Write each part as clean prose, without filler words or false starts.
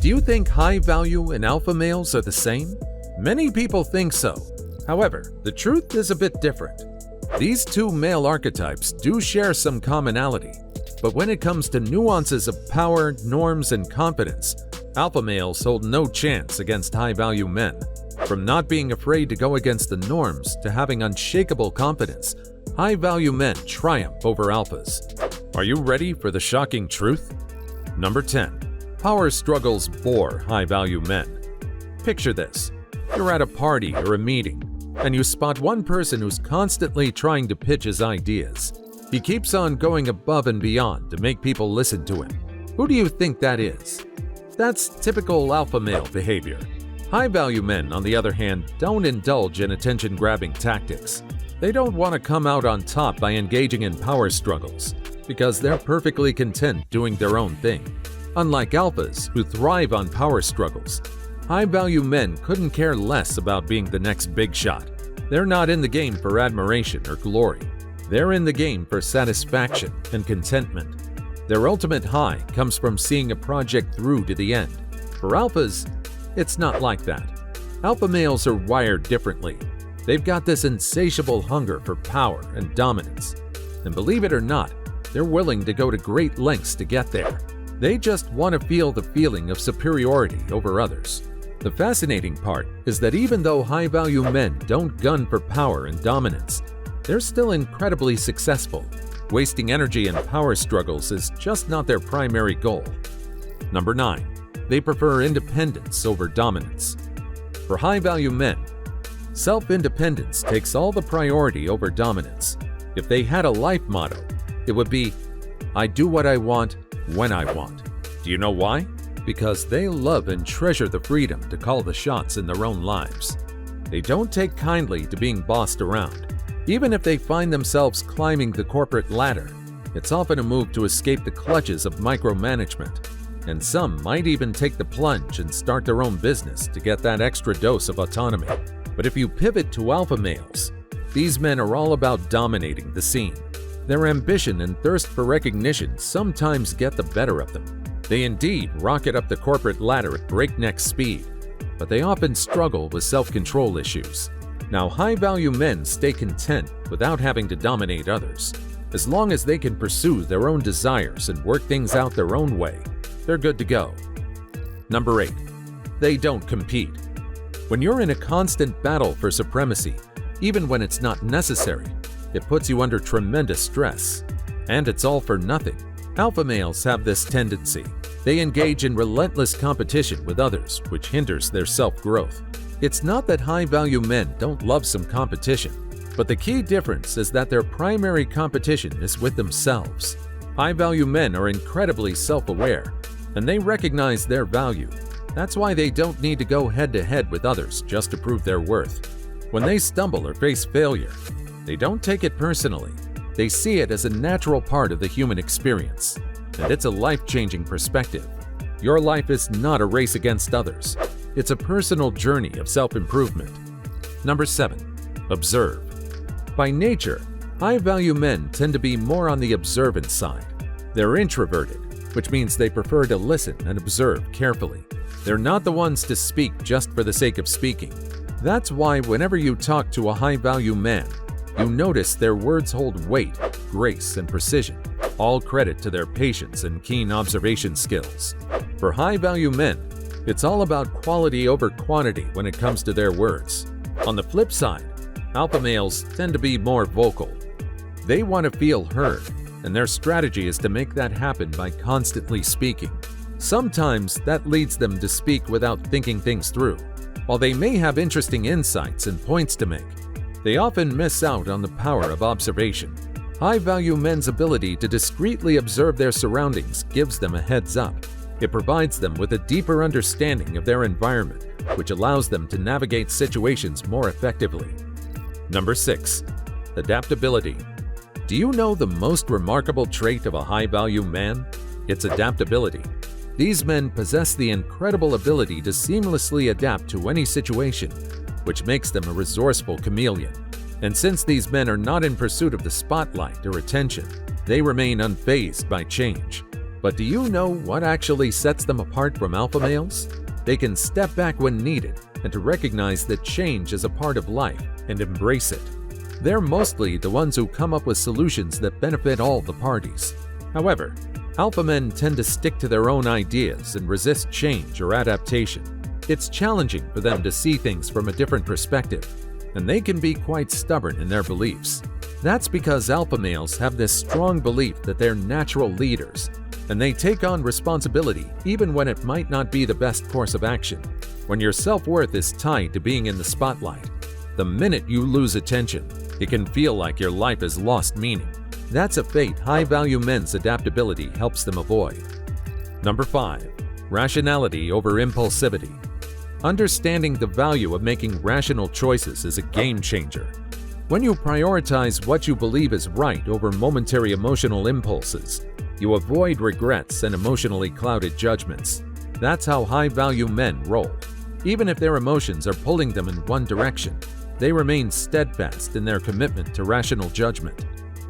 Do you think high value and alpha males are the same? Many people think so. However, the truth is a bit different. These two male archetypes do share some commonality, but when it comes to nuances of power, norms, and confidence, alpha males hold no chance against high-value men. From not being afraid to go against the norms to having unshakable confidence, high-value men triumph over alphas. Are you ready for the shocking truth? Number 10. Power struggles bore high-value men. Picture this. You're at a party or a meeting, and you spot one person who's constantly trying to pitch his ideas. He keeps on going above and beyond to make people listen to him. Who do you think that is? That's typical alpha male behavior. High-value men, on the other hand, don't indulge in attention-grabbing tactics. They don't want to come out on top by engaging in power struggles, because they're perfectly content doing their own thing. Unlike alphas, who thrive on power struggles, high-value men couldn't care less about being the next big shot. They're not in the game for admiration or glory. They're in the game for satisfaction and contentment. Their ultimate high comes from seeing a project through to the end. For alphas, it's not like that. Alpha males are wired differently. They've got this insatiable hunger for power and dominance. And believe it or not, they're willing to go to great lengths to get there. They just want to feel the feeling of superiority over others. The fascinating part is that even though high-value men don't gun for power and dominance, they're still incredibly successful. Wasting energy in power struggles is just not their primary goal. Number 9. They prefer independence over dominance. For high-value men, self-independence takes all the priority over dominance. If they had a life motto, it would be, "I do what I want, when I want." Do you know why? Because they love and treasure the freedom to call the shots in their own lives. They don't take kindly to being bossed around. Even if they find themselves climbing the corporate ladder, it's often a move to escape the clutches of micromanagement. And some might even take the plunge and start their own business to get that extra dose of autonomy. But if you pivot to alpha males, these men are all about dominating the scene. Their ambition and thirst for recognition sometimes get the better of them. They indeed rocket up the corporate ladder at breakneck speed, but they often struggle with self-control issues. Now, high-value men stay content without having to dominate others. As long as they can pursue their own desires and work things out their own way, they're good to go. Number 8. They don't compete. When you're in a constant battle for supremacy, even when it's not necessary, it puts you under tremendous stress. And it's all for nothing. Alpha males have this tendency. They engage in relentless competition with others, which hinders their self-growth. It's not that high-value men don't love some competition, but the key difference is that their primary competition is with themselves. High-value men are incredibly self-aware, and they recognize their value. That's why they don't need to go head-to-head with others just to prove their worth. When they stumble or face failure, they don't take it personally. They see it as a natural part of the human experience, and it's a life-changing perspective. Your life is not a race against others. It's a personal journey of self-improvement. Number 7. Observe. By nature, high-value men tend to be more on the observant side. They're introverted, which means they prefer to listen and observe carefully. They're not the ones to speak just for the sake of speaking. That's why whenever you talk to a high-value man, you notice their words hold weight, grace, and precision, all credit to their patience and keen observation skills. For high-value men, it's all about quality over quantity when it comes to their words. On the flip side, alpha males tend to be more vocal. They want to feel heard, and their strategy is to make that happen by constantly speaking. Sometimes that leads them to speak without thinking things through. While they may have interesting insights and points to make, they often miss out on the power of observation. High-value men's ability to discreetly observe their surroundings gives them a heads up. It provides them with a deeper understanding of their environment, which allows them to navigate situations more effectively. Number 6. Adaptability. Do you know the most remarkable trait of a high-value man? It's adaptability. These men possess the incredible ability to seamlessly adapt to any situation, which makes them a resourceful chameleon. And since these men are not in pursuit of the spotlight or attention, they remain unfazed by change. But do you know what actually sets them apart from alpha males? They can step back when needed and to recognize that change is a part of life and embrace it. They're mostly the ones who come up with solutions that benefit all the parties. However, alpha men tend to stick to their own ideas and resist change or adaptation. It's challenging for them to see things from a different perspective, and they can be quite stubborn in their beliefs. That's because alpha males have this strong belief that they're natural leaders, and they take on responsibility even when it might not be the best course of action. When your self-worth is tied to being in the spotlight, the minute you lose attention, it can feel like your life has lost meaning. That's a fate high-value men's adaptability helps them avoid. Number 5. Rationality over impulsivity. Understanding the value of making rational choices is a game changer. When you prioritize what you believe is right over momentary emotional impulses, you avoid regrets and emotionally clouded judgments. That's how high-value men roll. Even if their emotions are pulling them in one direction, they remain steadfast in their commitment to rational judgment.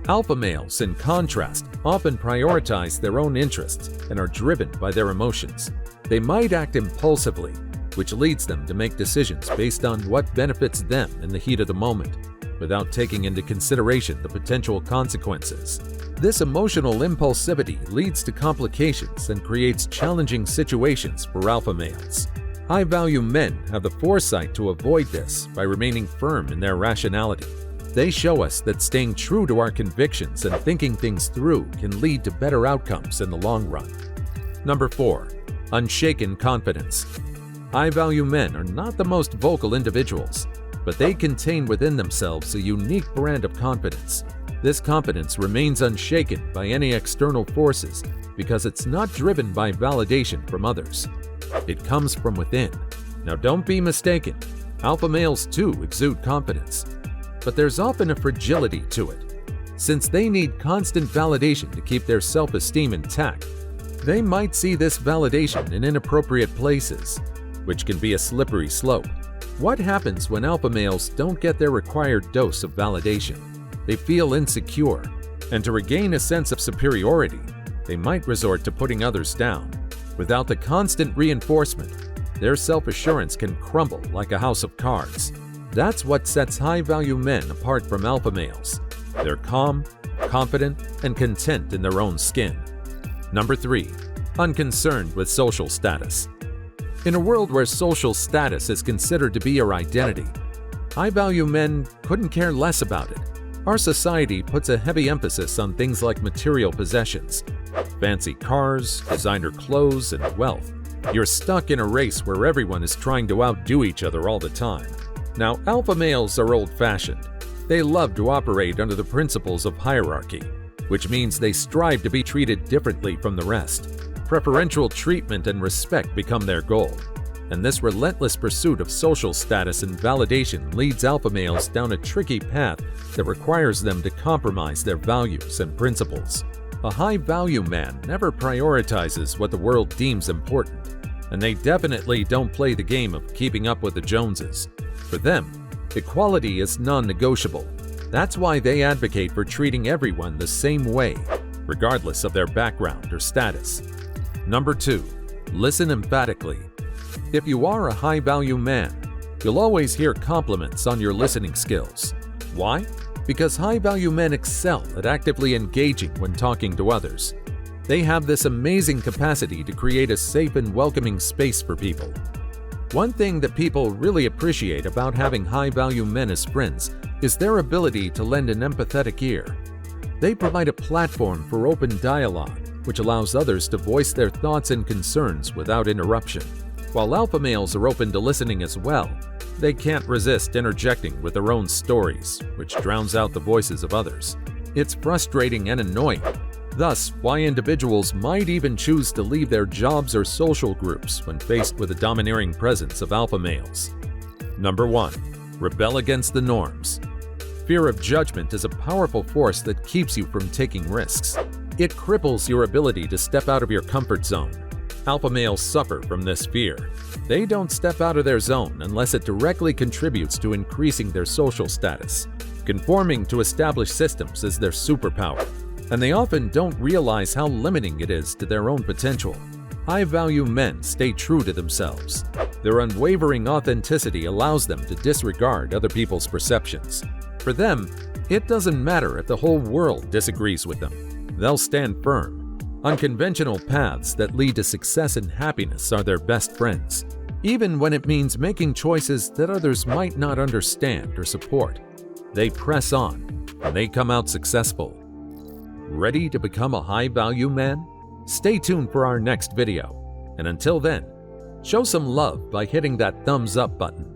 Alpha males, in contrast, often prioritize their own interests and are driven by their emotions. They might act impulsively, which leads them to make decisions based on what benefits them in the heat of the moment, without taking into consideration the potential consequences. This emotional impulsivity leads to complications and creates challenging situations for alpha males. High-value men have the foresight to avoid this by remaining firm in their rationality. They show us that staying true to our convictions and thinking things through can lead to better outcomes in the long run. Number 4. Unshaken confidence. High-value men are not the most vocal individuals, but they contain within themselves a unique brand of confidence. This confidence remains unshaken by any external forces because it's not driven by validation from others. It comes from within. Now don't be mistaken, alpha males too exude confidence, but there's often a fragility to it. Since they need constant validation to keep their self-esteem intact, they might see this validation in inappropriate places, which can be a slippery slope. What happens when alpha males don't get their required dose of validation? They feel insecure, and to regain a sense of superiority, they might resort to putting others down. Without the constant reinforcement, their self-assurance can crumble like a house of cards. That's what sets high-value men apart from alpha males. They're calm, confident, and content in their own skin. Number 3. Unconcerned with social status. In a world where social status is considered to be your identity, high-value men couldn't care less about it. Our society puts a heavy emphasis on things like material possessions, fancy cars, designer clothes, and wealth. You're stuck in a race where everyone is trying to outdo each other all the time. Now, alpha males are old-fashioned. They love to operate under the principles of hierarchy, which means they strive to be treated differently from the rest. Preferential treatment and respect become their goal, and this relentless pursuit of social status and validation leads alpha males down a tricky path that requires them to compromise their values and principles. A high-value man never prioritizes what the world deems important, and they definitely don't play the game of keeping up with the Joneses. For them, equality is non-negotiable. That's why they advocate for treating everyone the same way, regardless of their background or status. Number 2. Listen emphatically. If you are a high-value man, you'll always hear compliments on your listening skills. Why? Because high-value men excel at actively engaging when talking to others. They have this amazing capacity to create a safe and welcoming space for people. One thing that people really appreciate about having high-value men as friends is their ability to lend an empathetic ear. They provide a platform for open dialogue, which allows others to voice their thoughts and concerns without interruption. While alpha males are open to listening as well, they can't resist interjecting with their own stories, which drowns out the voices of others. It's frustrating and annoying. Thus, why individuals might even choose to leave their jobs or social groups when faced with the domineering presence of alpha males. Number 1. Rebel against the norms. Fear of judgment is a powerful force that keeps you from taking risks. It cripples your ability to step out of your comfort zone. Alpha males suffer from this fear. They don't step out of their zone unless it directly contributes to increasing their social status. Conforming to established systems is their superpower. and they often don't realize how limiting it is to their own potential. High-value men stay true to themselves. Their unwavering authenticity allows them to disregard other people's perceptions. For them, it doesn't matter if the whole world disagrees with them. They'll stand firm. Unconventional paths that lead to success and happiness are their best friends, even when it means making choices that others might not understand or support. They press on, and they come out successful. Ready to become a high-value man? Stay tuned for our next video, and until then, show some love by hitting that thumbs up button.